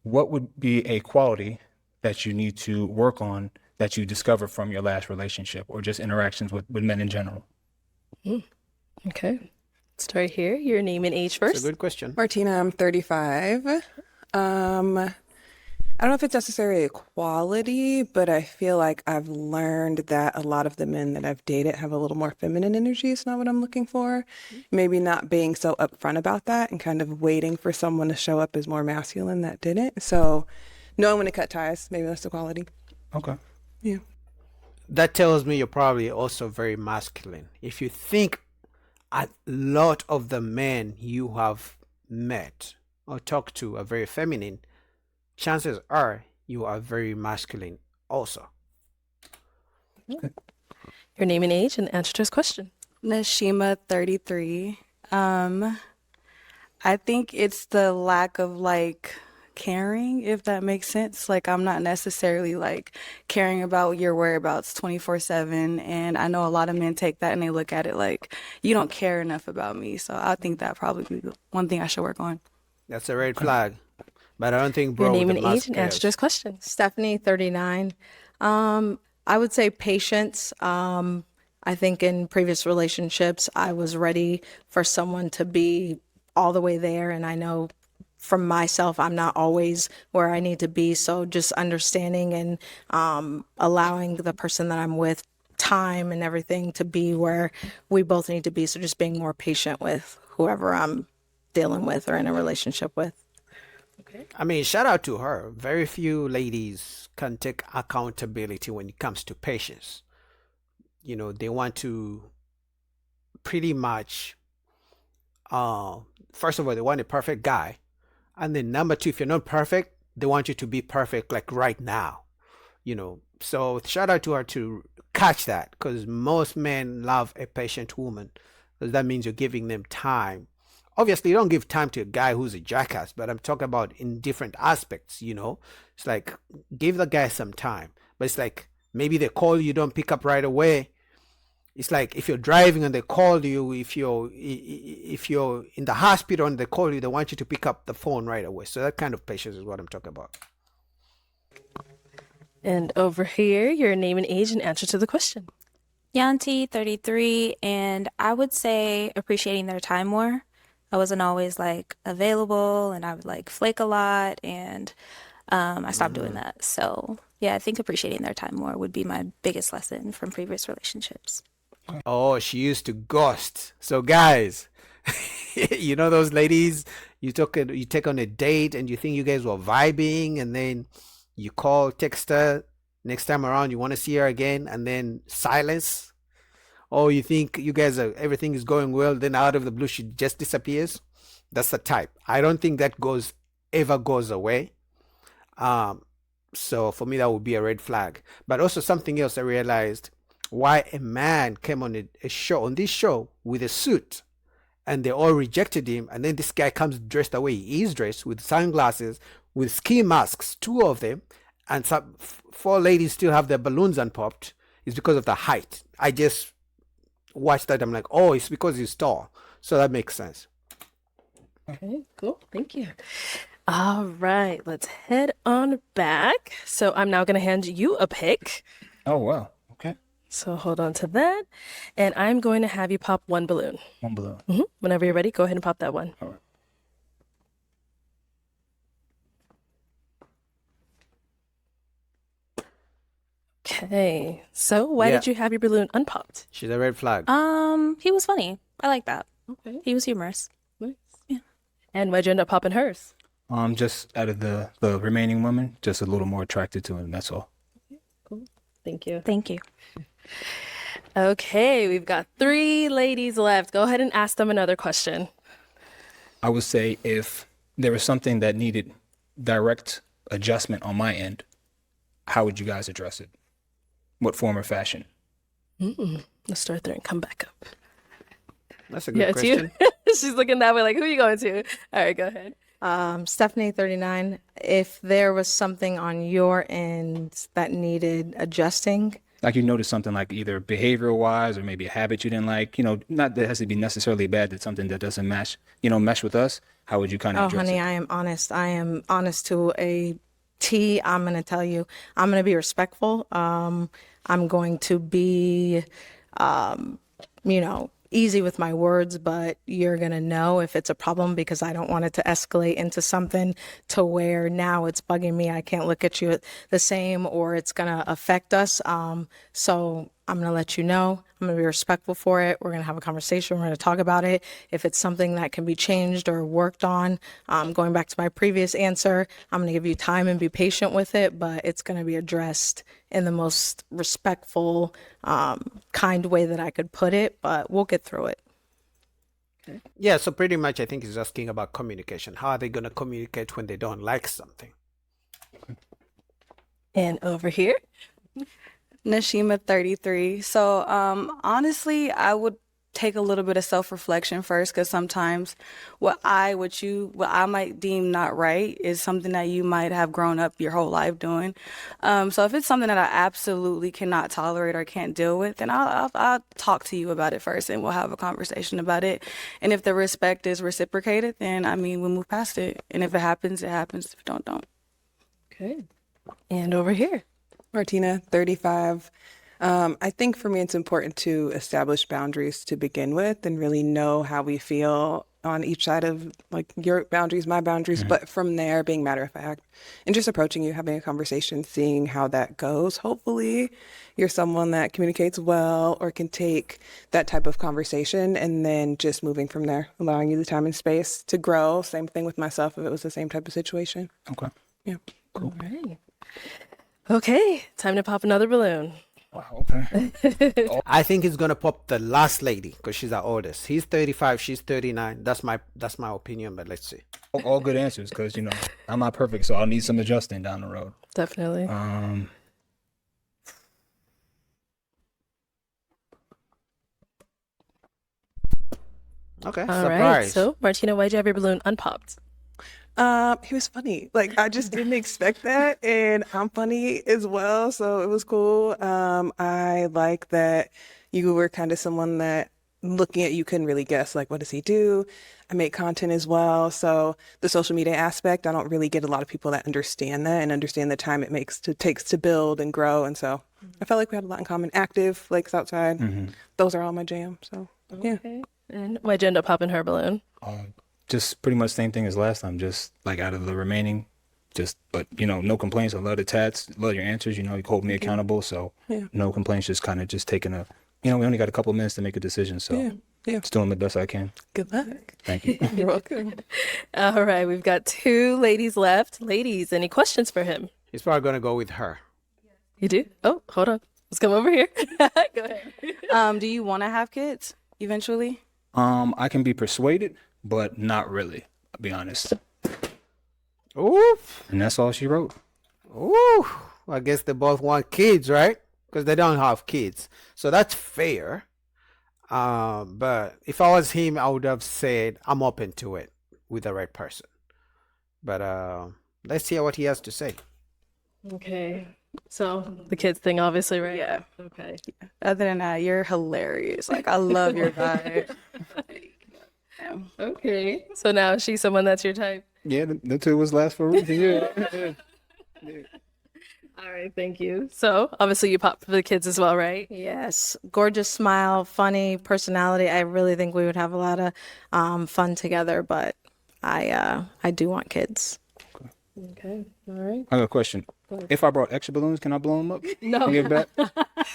what would be a quality that you need to work on that you discovered from your last relationship or just interactions with men in general? Okay. Start here. Your name and age It's a first. good question. Martina, I'm 35. I don't know if it's necessarily a quality, but I feel like I've learned that a lot of the men that I've dated have a little more feminine energy. It's not what I'm looking for. Maybe not being so upfront about that and kind of waiting for someone to show up as more masculine that didn't. So knowing when to cut ties, maybe that's the quality. Okay. Yeah. That tells me you're probably also very masculine. If you think a lot of the men you have met or talked to are very feminine, chances are you are very masculine also. Your name and age and answer to his question. Nashima, 33. I think it's the lack of like caring, if that makes sense. Like I'm not necessarily like caring about your whereabouts 24/7. And I know a lot of men take that and they look at it like you don't care enough about me. So I think that probably be the one thing I should work on. That's a red flag. But I don't think Your bro name with and the age and answer to his cares. question. Stephanie, 39. I would say patience. I think in previous relationships, I was ready for someone to be all the way there. And I know from myself, I'm not always where I need to be. So just understanding and allowing the person that I'm with time and everything to be where we both need to be. So just being more patient with whoever I'm dealing with or in a relationship with. I mean, shout out to her. Very few ladies can take accountability when it comes to patience. You know, they want to pretty much, first of all, they want a perfect guy. And then number two, if you're not perfect, they want you to be perfect like right now. You know, so shout out to her to catch that because most men love a patient woman because that means you're giving them time. Obviously, you don't give time to a guy who's a jackass, but I'm talking about in different aspects, you know. It's like give the guy some time. But it's like maybe they call you, don't pick up right away. It's like if you're driving and they call you, if you're in the hospital and they call you, they want you to pick up the phone right away. So that kind of patience is what I'm talking about. And over here, your name and age and answer to the question. Yanti, 33, and I would say appreciating their time more. I wasn't always like available and I would like flake a lot and I stopped doing that. So yeah, I think appreciating their time more would be my biggest lesson from previous relationships. Oh, she used to ghost. So guys, you know those ladies you take on a date and you think you guys were vibing and then you call, text her, next time around you want to see her again and then silence. Or you think you guys are everything is going well, then out of the blue she just disappears. That's the type. I don't think that ever goes away. So for me that would be a red flag. But also something else I realized why a man came on a show on this show with a suit and they all rejected him and then this guy comes dressed the way he is dressed with sunglasses with ski masks, two of them, and some four ladies still have their balloons unpopped is because of the height. I just watched that. I'm like, oh, it's because he's tall. So that makes sense. Okay, cool. Thank you. All right, let's head on back. So I'm now going to hand you a pick. Oh, wow. Okay. So hold on to that. And I'm going to have you pop one balloon. One balloon. Whenever you're ready, go ahead and pop that one. All right. Okay. So why Yeah. did you have your balloon unpopped? She's a red flag. He was funny. I like that. Okay. He was humorous. Nice. Yeah. And why'd you end up popping hers? Just out of the remaining women, just a little more attracted to him. That's all. Cool. Thank you. Thank you. Okay, we've got 3 ladies left. Go ahead and ask them another question. I would say if there was something that needed direct adjustment on my end, how would you guys address it? What form or fashion? Let's start there and come back up. That's a good Yeah, it's question. you. She's looking that way like, who are you going to? All right, go ahead. Stephanie, 39. If there was something on your end that needed adjusting, Like you noticed something like either behavioral wise or maybe a habit you didn't like, not that it has to be necessarily bad, that's something that doesn't mesh with us. How would you kind of Oh, address honey, it? I am honest. I am honest to a T. I'm going to tell you, I'm going to be respectful. I'm going to be, easy with my words, but you're going to know if it's a problem because I don't want it to escalate into something to where now it's bugging me. I can't look at you the same or it's going to affect us. So I'm going to let you know. I'm going to be respectful for it. We're going to have a conversation. We're going to talk about it. If it's something that can be changed or worked on, going back to my previous answer, I'm going to give you time and be patient with it, but it's going to be addressed in the most respectful, kind way that I could put it, but we'll get through it. Yeah, so pretty much I think he's asking about communication. How are they going to communicate when they don't like something? And over here. Nashima 33. So honestly, I would take a little bit of self-reflection first because sometimes what I might deem not right is something that you might have grown up your whole life doing. So if it's something that I absolutely cannot tolerate or can't deal with, then I'll talk to you about it first and we'll have a conversation about it. And if the respect is reciprocated, then I mean we'll move past it. And if it happens, it happens. If it don't. Okay. And over here. Martina, 35. I think for me, it's important to establish boundaries to begin with and really know how we feel on each side of like your boundaries, my boundaries, but from there being matter of fact and just approaching you, having a conversation, seeing how that goes. Hopefully you're someone that communicates well or can take that type of conversation and then just moving from there, allowing you the time and space to grow. Same thing with myself if it was the same type of situation. Okay. Yeah. All right. Okay. Time to pop another balloon. Wow. Okay. I think he's gonna pop the last lady because she's our oldest. He's 35, she's 39. That's my opinion, but let's see. All good answers, because I'm not perfect, so I'll need some adjusting down the road. Definitely. Okay, All surprise. right. So, Martina, why'd you have your balloon unpopped? He was funny. Like I just didn't expect that, and I'm funny as well, so it was cool. I like that you were kind of someone that looking at you couldn't really guess like what does he do. I make content as well, so the social media aspect, I don't really get a lot of people that understand that and understand the time it takes to build and grow, and so I felt like we had a lot in common. Active, lakes outside, those are all my jam. So yeah. Okay. And why'd you end up popping her balloon? Just pretty much same thing as last time. Just like out of the remaining, but no complaints. I love the tats, love your answers. You hold me accountable, so no complaints. Just kind of just taking we only got a couple minutes to make a decision, so just doing the best I can. Good luck. Thank you. You're welcome. All right. We've got 2 ladies left. Ladies, any questions for him? He's probably gonna go with her. You do? Oh, hold on. Let's come over here. Go ahead. Do you want to have kids eventually? I can be persuaded, but not really. I'll be honest. Oof. And that's all she wrote. Ooh. I guess they both want kids, right? Because they don't have kids. So that's fair. But if I was him, I would have said I'm open to it with the right person. But let's hear what he has to say. Okay. So the kids thing, obviously, right? Yeah. Okay. Other than that, you're hilarious. Like I love your vibe. Okay. So now she's someone that's your type. Yeah, the 2 was last for a reason. Yeah. All right. Thank you. So obviously you popped for the kids as well, right? Yes, gorgeous smile, funny personality. I really think we would have a lot of fun together, but I do want kids. Okay. All right. I got a question. If I brought extra balloons, can I blow them up? No. And give back?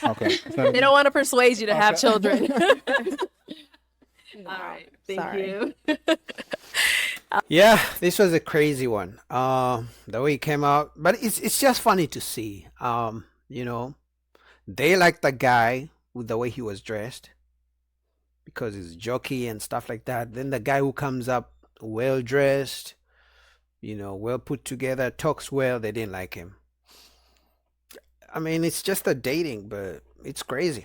Okay. It's not a- They don't want to persuade you to have children. All right. Thank Sorry. you. Yeah, this was a crazy one. The way it came out, but it's just funny to see. They like the guy with the way he was dressed because he's jockey and stuff like that. Then the guy who comes up well dressed, well put together, talks well, they didn't like him. I mean, it's just a dating, but it's crazy.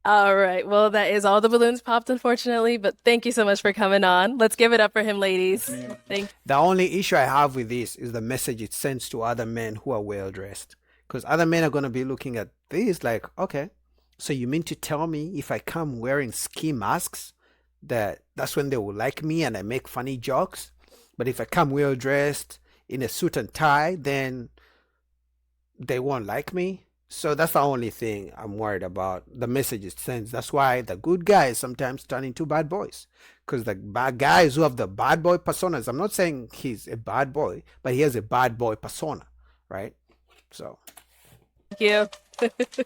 All right. Well, that is all the balloons popped, unfortunately, but thank you so much for coming on. Let's give it up for him, ladies. Thank The only issue I have with this is the message it sends to other men who are well dressed. Because other men are going to be looking at this like, okay, so you mean to tell me if I come wearing ski masks, that's when they will like me and I make funny jokes. But if I come well dressed in a suit and tie, then they won't like me. So that's the only thing I'm worried about. The message it sends. That's why the good guys sometimes turn into bad boys. Because the bad guys who have the bad boy personas, I'm not saying he's a bad boy, but he has a bad boy persona, right? So Thank you.